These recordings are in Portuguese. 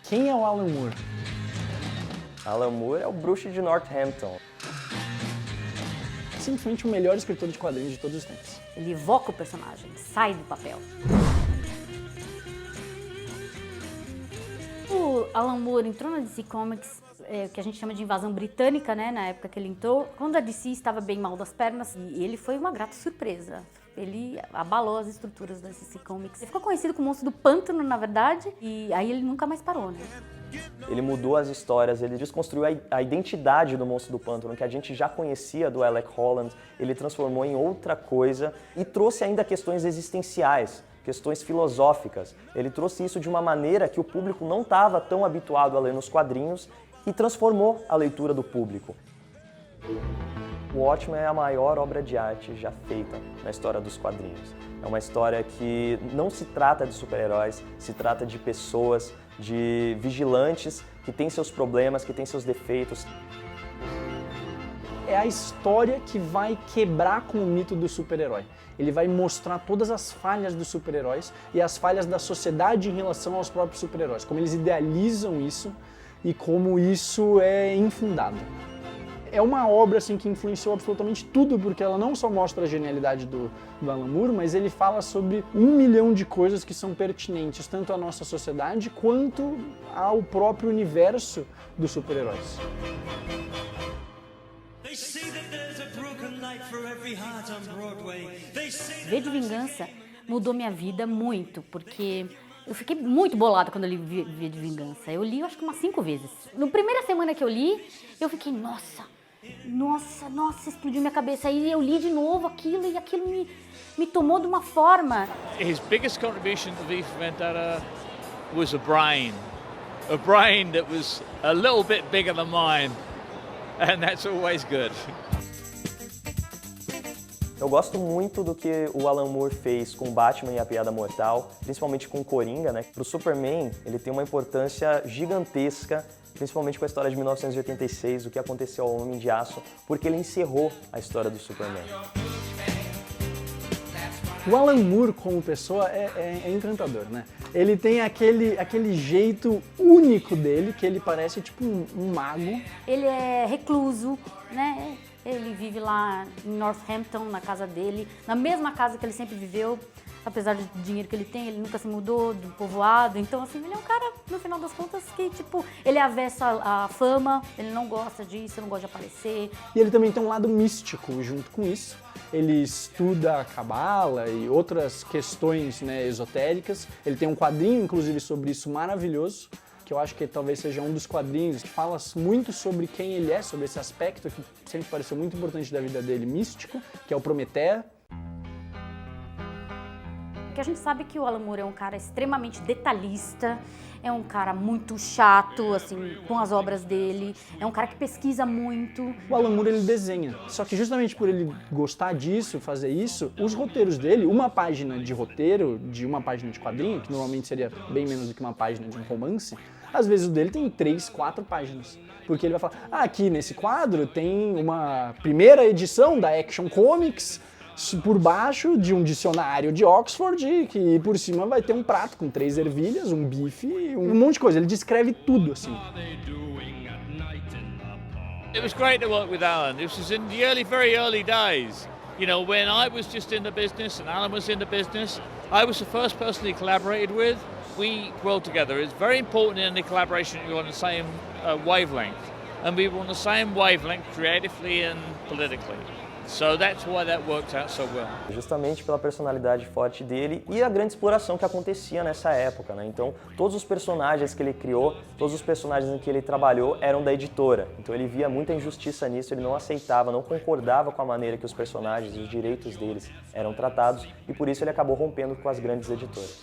Quem é o Alan Moore? Alan Moore é o bruxo de Northampton. Simplesmente o melhor escritor de quadrinhos de todos os tempos. Ele evoca o personagem, sai do papel. O Alan Moore entrou na DC Comics, que a gente chama de invasão britânica, né, na época que ele entrou, quando a DC estava bem mal das pernas, e ele foi uma grata surpresa. Ele abalou as estruturas da DC Comics. Ele ficou conhecido como o Monstro do Pântano, na verdade, e aí ele nunca mais parou, né? Ele mudou as histórias, ele desconstruiu a identidade do Monstro do Pântano, que a gente já conhecia do Alec Holland, ele transformou em outra coisa e trouxe ainda questões existenciais, questões filosóficas. Ele trouxe isso de uma maneira que o público não estava tão habituado a ler nos quadrinhos e transformou a leitura do público. O Watchmen é a maior obra de arte já feita na história dos quadrinhos. É uma história que não se trata de super-heróis, se trata de pessoas, de vigilantes que têm seus problemas, que têm seus defeitos. É a história que vai quebrar com o mito do super-herói. Ele vai mostrar todas as falhas dos super-heróis e as falhas da sociedade em relação aos próprios super-heróis, como eles idealizam isso e como isso é infundado. É uma obra assim, que influenciou absolutamente tudo, porque ela não só mostra a genialidade do Alan Moore, mas ele fala sobre 1 milhão de coisas que são pertinentes tanto à nossa sociedade quanto ao próprio universo dos super-heróis. V de Vingança mudou minha vida muito, porque eu fiquei muito bolada quando eu li V de Vingança. Eu li, acho que umas 5 vezes. Na primeira semana que eu li, eu fiquei, nossa, explodiu minha cabeça. Aí eu li de novo aquilo e aquilo me tomou de uma forma. His biggest contribution to V for Vendetta was a brain that was a little bit bigger than mine, and that's always good. Eu gosto muito do que o Alan Moore fez com Batman e a Piada Mortal, principalmente com o Coringa, né? Pro Superman, ele tem uma importância gigantesca, principalmente com a história de 1986, o que aconteceu ao Homem de Aço, porque ele encerrou a história do Superman. O Alan Moore, como pessoa, é encantador, né? Ele tem aquele jeito único dele, que ele parece tipo um mago. Ele é recluso, né? Ele vive lá em Northampton, na casa dele, na mesma casa que ele sempre viveu. Apesar do dinheiro que ele tem, ele nunca se mudou do povoado. Então, assim, ele é um cara, no final das contas, que, tipo, ele é avesso à fama, ele não gosta disso, não gosta de aparecer. E ele também tem um lado místico junto com isso. Ele estuda a cabala e outras questões, né, esotéricas. Ele tem um quadrinho, inclusive, sobre isso maravilhoso, que eu acho que talvez seja um dos quadrinhos que fala muito sobre quem ele é, sobre esse aspecto que sempre pareceu muito importante da vida dele, místico, que é o Prometeia. Porque a gente sabe que o Alan Moore é um cara extremamente detalhista, é um cara muito chato, assim, com as obras dele, é um cara que pesquisa muito. O Alan Moore, ele desenha, só que justamente por ele gostar disso, fazer isso, os roteiros dele, uma página de roteiro, de uma página de quadrinho, que normalmente seria bem menos do que uma página de um romance, às vezes o dele tem 3, 4 páginas. Porque ele vai falar, aqui nesse quadro tem uma primeira edição da Action Comics, por baixo de um dicionário de Oxford, que por cima vai ter um prato com 3 ervilhas, um bife, um monte de coisa. Ele descreve tudo, assim. It was great to work with Alan. This was in the very early days. You know, when I was just in the business and Alan was in the business, I was the first person he collaborated with. We worked together. It's very important in the collaboration you're on the same wavelength. And we were on the same wavelength creatively and politically. So that's why that worked out so well. Justamente pela personalidade forte dele e a grande exploração que acontecia nessa época, né? Então, todos os personagens que ele criou, todos os personagens em que ele trabalhou eram da editora. Então, ele via muita injustiça nisso, ele não aceitava, não concordava com a maneira que os personagens, os direitos deles eram tratados e por isso ele acabou rompendo com as grandes editoras.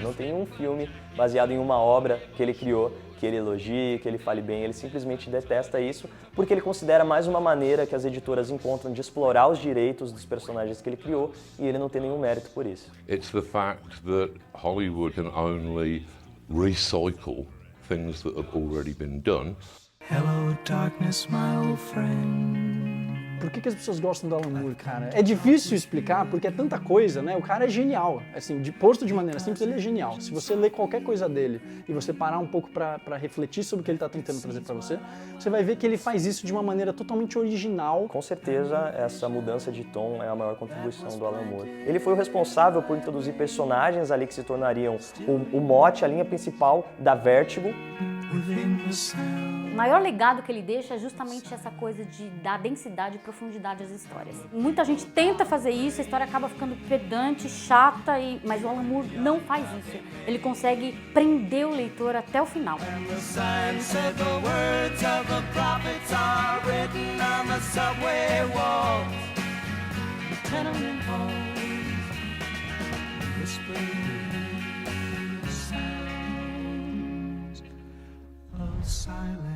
Não tem um filme baseado em uma obra que ele criou que ele elogie, que ele fale bem, ele simplesmente detesta isso, porque ele considera mais uma maneira que as editoras encontram de explorar os direitos dos personagens que ele criou e ele não tem nenhum mérito por isso. It's the fact that Hollywood can only recycle things that have already been done. Hello darkness, my old friend. por que as pessoas gostam do Alan Moore, cara? É difícil explicar porque é tanta coisa, né? O cara é genial, assim, posto de maneira simples, ele é genial. Se você ler qualquer coisa dele e você parar um pouco pra refletir sobre o que ele tá tentando trazer pra você, você vai ver que ele faz isso de uma maneira totalmente original. Com certeza, essa mudança de tom é a maior contribuição do Alan Moore. Ele foi o responsável por introduzir personagens ali que se tornariam o mote, a linha principal da Vertigo. O maior legado que ele deixa é justamente essa coisa de dar densidade e profundidade às histórias. Muita gente tenta fazer isso, a história acaba ficando pedante, chata, mas o Alan Moore não faz isso. Ele consegue prender o leitor até o final. Silence.